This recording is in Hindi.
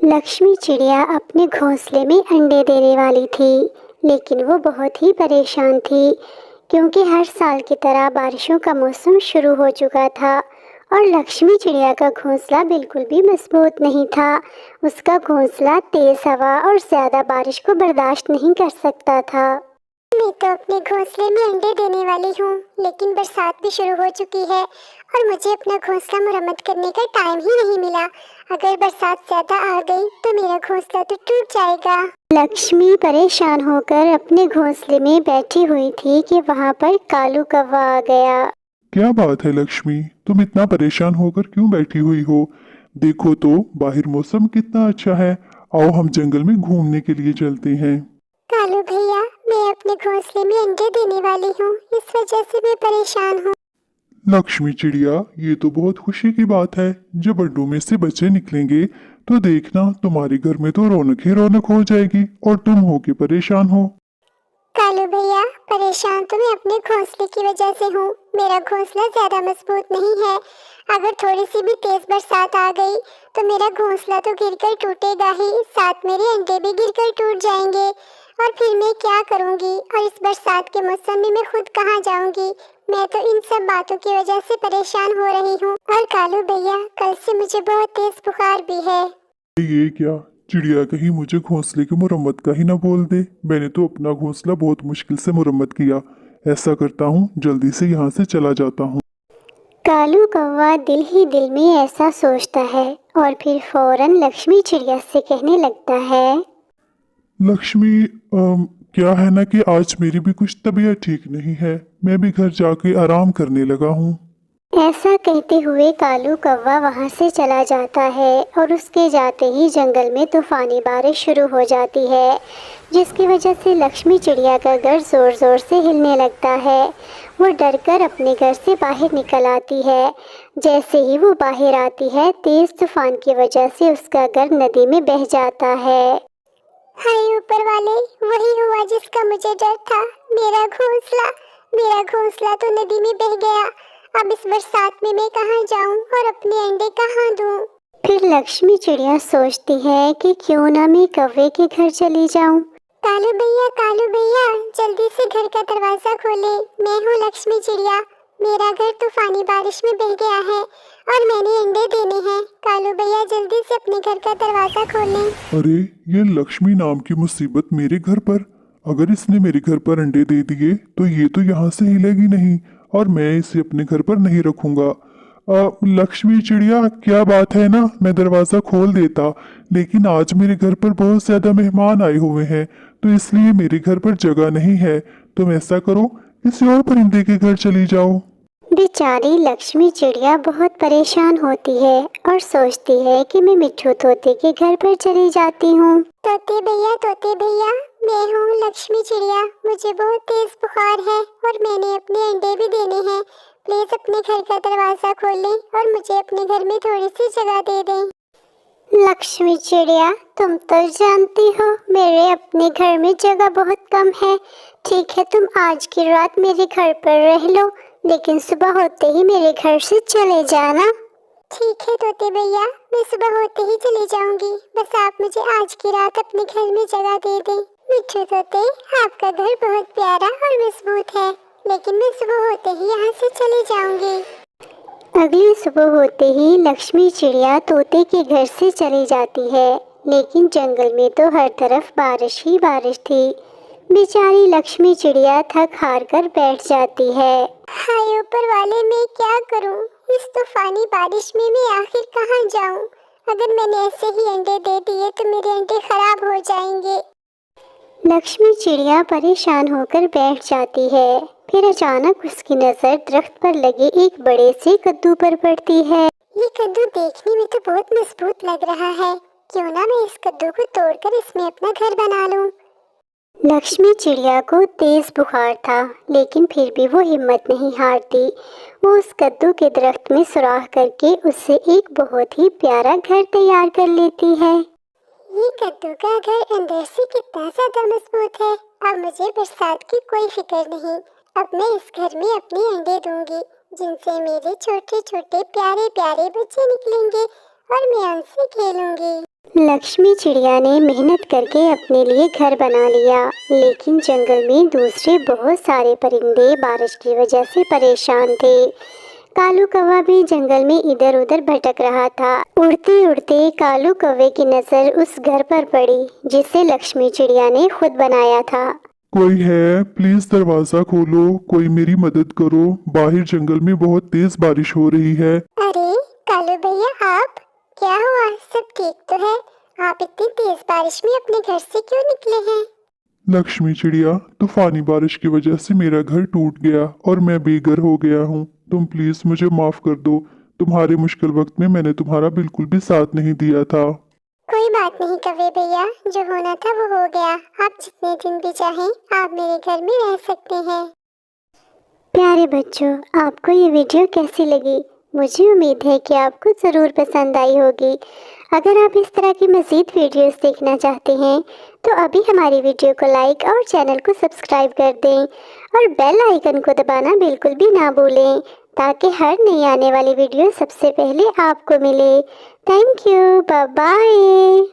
लक्ष्मी चिड़िया अपने घोंसले में अंडे देने वाली थी, लेकिन वो बहुत ही परेशान थी क्योंकि हर साल की तरह बारिशों का मौसम शुरू हो चुका था और लक्ष्मी चिड़िया का घोंसला बिल्कुल भी मजबूत नहीं था। उसका घोंसला तेज हवा और ज़्यादा बारिश को बर्दाश्त नहीं कर सकता था। मैं तो अपने घोंसले में अंडे देने वाली हूँ, लेकिन बरसात भी शुरू हो चुकी है और मुझे अपना घोंसला मरम्मत करने का टाइम ही नहीं मिला। अगर बरसात ज्यादा आ गई तो मेरा घोंसला तो टूट जाएगा। लक्ष्मी परेशान होकर अपने घोंसले में बैठी हुई थी कि वहाँ पर कालू कौवा आ गया। क्या बात है लक्ष्मी, तुम इतना परेशान होकर क्यों बैठी हुई हो? देखो तो बाहर मौसम कितना अच्छा है। आओ हम जंगल में घूमने के लिए चलते हैं। कालू भैया, मैं अपने घोंसले में अंडे देने वाली हूँ, इस वजह से मैं परेशान हूँ। लक्ष्मी चिड़िया, ये तो बहुत खुशी की बात है। जब अंडों में से बच्चे निकलेंगे तो देखना तुम्हारे घर में तो रौनक ही रौनक हो जाएगी और तुम हो के परेशान हो। कालू भैया, परेशान तो मैं अपने घोंसले की वजह से हूँ। मेरा घोंसला ज्यादा मजबूत नहीं है। अगर थोड़ी सी भी तेज बरसात आ गई तो मेरा घोंसला तो गिरकर टूटेगा ही, साथ मेरे अंडे भी गिरकर टूट जाएंगे। और फिर मैं क्या करूँगी? और इस बरसात के मौसम में मैं खुद कहाँ जाऊँगी? मैं तो इन सब बातों की वजह से परेशान हो रही हूँ। और कालू भैया, कल से मुझे बहुत तेज बुखार भी है। ये क्या चिड़िया कहीं मुझे घोंसले की मुरम्मत का ही ना बोल दे। मैंने तो अपना घोंसला बहुत मुश्किल से मुरम्मत किया। ऐसा करता हूँ, जल्दी से यहाँ से चला जाता हूँ। कालू कौवा दिल ही दिल में ऐसा सोचता है और फिर फौरन लक्ष्मी चिड़िया से कहने लगता है। लक्ष्मी, क्या है ना कि आज मेरी भी कुछ तबीयत ठीक नहीं है। मैं भी घर जाके आराम करने लगा हूँ। ऐसा कहते हुए कालू कौवा वहां से चला जाता है और उसके जाते ही जंगल में तूफानी बारिश शुरू हो जाती है, जिसकी वजह से लक्ष्मी चिड़िया का घर जोर जोर से हिलने लगता है। वो डरकर अपने घर से बाहर निकल आती है। जैसे ही वो बाहर आती है, तेज तूफान की वजह से उसका घर नदी में बह जाता है। हाय ऊपर वाले, वही हुआ जिसका मुझे डर था। मेरा घोंसला तो नदी में बह गया। अब इस बरसात में मैं कहाँ जाऊँ और अपने अंडे कहाँ दूँ? फिर लक्ष्मी चिड़िया सोचती है कि क्यों ना मैं कौवे के घर चली जाऊँ। कालू भैया, जल्दी से घर का दरवाजा खोले। मैं हूँ लक्ष्मी चिड़िया। मेरा घर तूफानी बारिश में बह गया है और मैंने अंडे देने हैं। कालू भैया, जल्दी से अपने घर का दरवाजा खोलें। अरे, ये लक्ष्मी नाम की मुसीबत मेरे घर पर। अगर इसने मेरे घर पर अंडे दे दिए तो ये तो यहाँ से हिलेगी नहीं और मैं इसे अपने घर पर नहीं रखूंगा। लक्ष्मी चिड़िया, क्या बात है ना, मैं दरवाज़ा खोल देता, लेकिन आज मेरे घर पर बहुत ज़्यादा मेहमान आए हुए हैं तो इसलिए मेरे घर पर जगह नहीं है। तुम ऐसा करो, किसी और परिंदे के घर चली जाओ। बेचारी लक्ष्मी चिड़िया बहुत परेशान होती है और सोचती है कि मैं मिट्ठू तोते के घर पर चली जाती हूँ। तोते भैया, मैं हूँ लक्ष्मी चिड़िया। मुझे बहुत तेज बुखार है और मैंने अपने अंडे भी देने हैं। प्लीज अपने घर का दरवाजा खोलें और मुझे अपने घर में थोड़ी सी जगह दे दें। लक्ष्मी चिड़िया, तुम तो जानती हो मेरे अपने घर में जगह बहुत कम है। ठीक है, तुम आज की रात मेरे घर पर रह लो, लेकिन सुबह होते ही मेरे घर से चले जाना। ठीक है तोते भैया, मैं सुबह होते ही चली जाऊंगी। बस आप मुझे आज की रात अपने घर में जगह दे दें। मिट्ठू तोते, आपका घर बहुत प्यारा और मजबूत है, लेकिन मैं सुबह होते ही यहाँ से चली जाऊंगी। अगली सुबह होते ही लक्ष्मी चिड़िया तोते के घर से चली जाती है, लेकिन जंगल में तो हर तरफ बारिश ही बारिश थी। बेचारी लक्ष्मी चिड़िया थक हार कर बैठ जाती है। हाय ऊपर वाले, मैं क्या करूं? इस तूफानी बारिश में मैं आखिर कहां जाऊं? अगर मैंने ऐसे ही अंडे दे दिए तो मेरे अंडे खराब हो जाएंगे। लक्ष्मी चिड़िया परेशान होकर बैठ जाती है। फिर अचानक उसकी नजर दरख्त पर लगे एक बड़े से कद्दू पर पड़ती है। ये कद्दू देखने में तो बहुत मजबूत लग रहा है। क्यों ना मैं इस कद्दू को तोड़कर इसमें अपना घर बना लूं। लक्ष्मी चिड़िया को तेज बुखार था, लेकिन फिर भी वो हिम्मत नहीं हारती। वो उस कद्दू के दरख्त में सुराख करके उससे एक बहुत ही प्यारा घर तैयार कर लेती है। ये कद्दू का घर अंदर से कितना ज्यादा मजबूत है। अब मुझे बरसात की कोई फिक्र नहीं। अब मैं इस घर में अपने अंडे दूंगी, जिनसे मेरे छोटे छोटे प्यारे प्यारे बच्चे निकलेंगे और मैं उनसे खेलूंगी। लक्ष्मी चिड़िया ने मेहनत करके अपने लिए घर बना लिया, लेकिन जंगल में दूसरे बहुत सारे परिंदे बारिश की वजह से परेशान थे। कालू कौवा भी जंगल में इधर उधर भटक रहा था। उड़ते उड़ते कालू कौवे की नजर उस घर पर पड़ी जिसे लक्ष्मी चिड़िया ने खुद बनाया था। कोई है? प्लीज दरवाजा खोलो, कोई मेरी मदद करो, बाहर जंगल में बहुत तेज बारिश हो रही है। अरे कालू भैया, आप क्या हुआ? सब ठीक तो है? आप इतनी तेज बारिश में अपने घर से क्यों निकले हैं? लक्ष्मी चिड़िया, तूफानी बारिश की वजह से मेरा घर टूट गया और मैं बेघर हो गया हूँ। तुम प्लीज मुझे माफ कर दो। तुम्हारे मुश्किल वक्त में मैंने तुम्हारा बिल्कुल भी साथ नहीं दिया था। कोई बात नहीं कौवे भैया, जो होना था वो हो गया। आप जितने दिन भी चाहें आप मेरे घर में रह सकते हैं। प्यारे बच्चों, आपको ये वीडियो कैसी लगी? मुझे उम्मीद है कि आपको ज़रूर पसंद आई होगी। अगर आप इस तरह की मज़ीद वीडियोस देखना चाहते हैं तो अभी हमारी वीडियो को लाइक और चैनल को सब्सक्राइब कर दें और बेल आइकन को दबाना बिल्कुल भी ना भूलें, ताकि हर नई आने वाली वीडियो सबसे पहले आपको मिले। Thank you, bye bye.